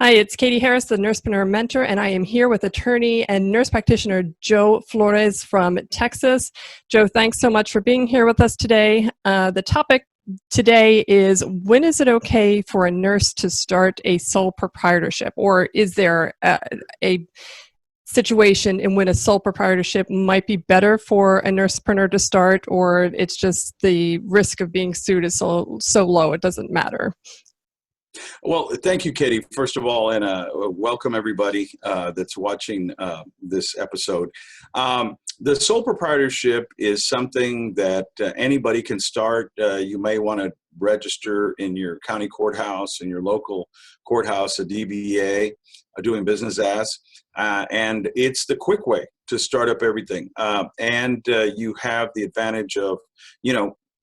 Hi, it's Catie Harris, the Nursepreneur Mentor, and I am here with attorney and nurse practitioner Joe Flores from Texas. Joe, thanks so much for being here with us today. The topic today is, when is it okay for a nurse to start a sole proprietorship? Or is there a situation in when a sole proprietorship might be better for a nursepreneur to start, or it's just the risk of being sued is so low it doesn't matter? Well, thank you, Catie, first of all, and welcome everybody that's watching this episode. The sole proprietorship is something that anybody can start. You may want to register in your county courthouse, in your local courthouse, a DBA, doing business as, and it's the quick way to start up everything. And you have the advantage of,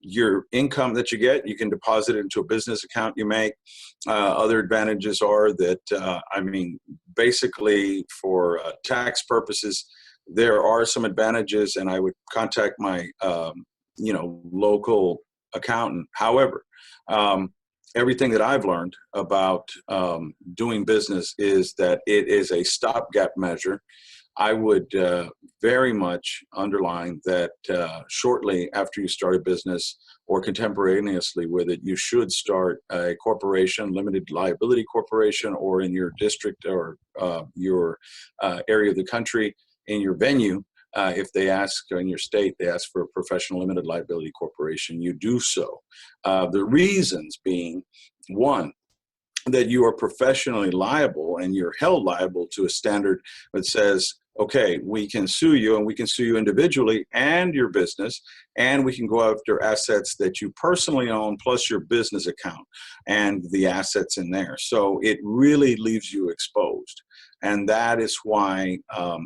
your income that you get, you can deposit it into a business account you make. Other advantages are that, basically for tax purposes, there are some advantages, and I would contact my, local accountant. However, everything that I've learned about doing business is that it is a stopgap measure. I would very much underline that shortly after you start a business or contemporaneously with it, you should start a corporation, limited liability corporation, or in your district or your area of the country, in your venue. If they ask, in your state, they ask for a professional limited liability corporation, you do so. The reasons being, one, that you are professionally liable and you're held liable to a standard that says, okay, we can sue you, and we can sue you individually and your business, and we can go after assets that you personally own plus your business account and the assets in there. So it really leaves you exposed. And that is why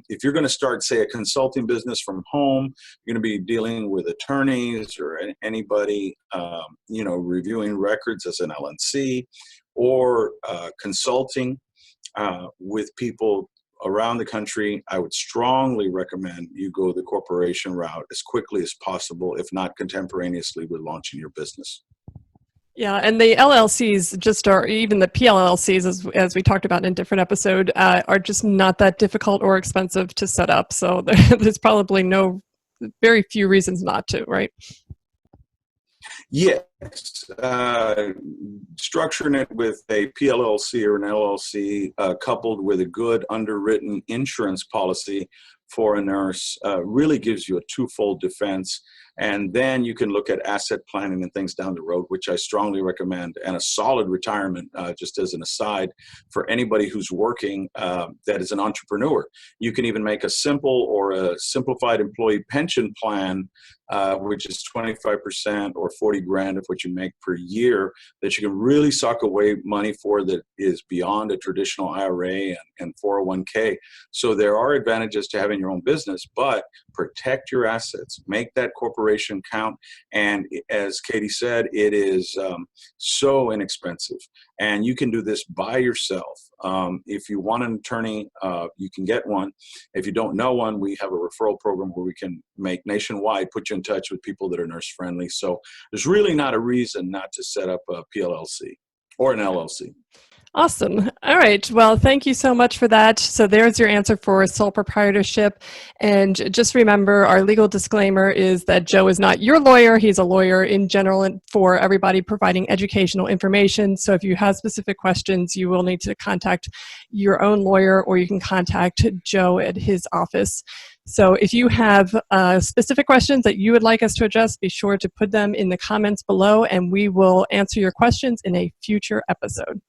if you're going to start, say, a consulting business from home, you're going to be dealing with attorneys or anybody, reviewing records as an LNC, or consulting with people around the country. I would strongly recommend you go the corporation route as quickly as possible, if not contemporaneously with launching your business. Yeah, and the LLCs or even the PLLCs, as we talked about in a different episode, are just not that difficult or expensive to set up. So there's probably very few reasons not to, right? Yes, structuring it with a PLLC or an LLC coupled with a good underwritten insurance policy for a nurse really gives you a twofold defense. And then you can look at asset planning and things down the road, which I strongly recommend, and a solid retirement, just as an aside, for anybody who's working that is an entrepreneur. You can even make a simple or a simplified employee pension plan, which is 25% or 40 grand of what you make per year, that you can really sock away money for, that is beyond a traditional IRA and 401k. So there are advantages to having your own business, but protect your assets, make that corporation count. And as Catie said, it is so inexpensive, and you can do this by yourself. If you want an attorney, you can get one. If you don't know one, we have a referral program where we can make nationwide, put you in touch with people that are nurse friendly. So there's really not a reason not to set up a PLLC or an LLC. Awesome. All right. Well, thank you so much for that. So there's your answer for sole proprietorship. And just remember, our legal disclaimer is that Joe is not your lawyer. He's a lawyer in general and for everybody, providing educational information. So if you have specific questions, you will need to contact your own lawyer, or you can contact Joe at his office. So if you have specific questions that you would like us to address, be sure to put them in the comments below, and we will answer your questions in a future episode.